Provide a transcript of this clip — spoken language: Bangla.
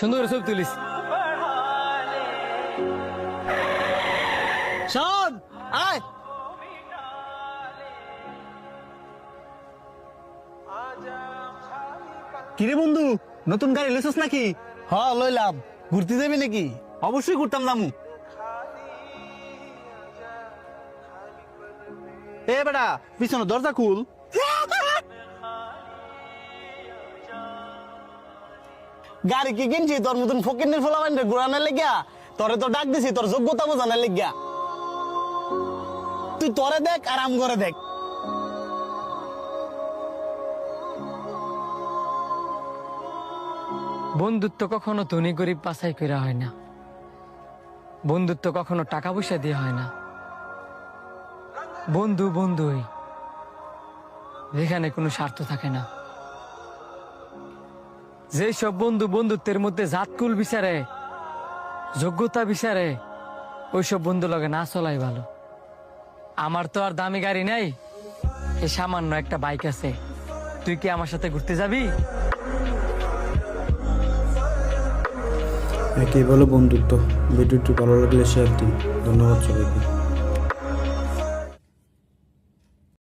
সুন্দর করে ছবি তুলিস। শোন, আয়। কিরে বন্ধু, নতুন গাড়ি লইছস নাকি? হ লইলাম। ঘুরতে যাবি নাকি? অবশ্যই ঘুরতাম যামু। এ বেটা, পিছনে দরজা খুল। গাড়ি কি কিনছি তোর মতন ফকিনের ফোলাবাইন ঘুরানোর লেগিয়া? তোরে তো ডাক দিছি তোর যোগ্যতা বোঝানোর লেগিয়া। তুই তোরে দেখ আর আম করে দেখ। বন্ধুত্ব কখনো ধনী গরিব বাছাই করা হয় না। বন্ধুত্ব কখনো টাকা পয়সা দিয়ে হয় না। বন্ধু বন্ধুই, যেখানে কোনো স্বার্থ থাকে না। যেসব বন্ধু বন্ধুত্বের মধ্যে জাতকুল বিচারে, যোগ্যতা বিচারে, ওইসব বন্ধু লগে না চলাই ভালো। আমার তো আর দামি গাড়ি নাই, এই সামান্য একটা বাইক আছে। তুই কি আমার সাথে ঘুরতে যাবি? একেই বলে বন্ধুত্ব। ভিডিওটি ভালো লাগলে শেয়ার দিন। ধন্যবাদ সবাইকে।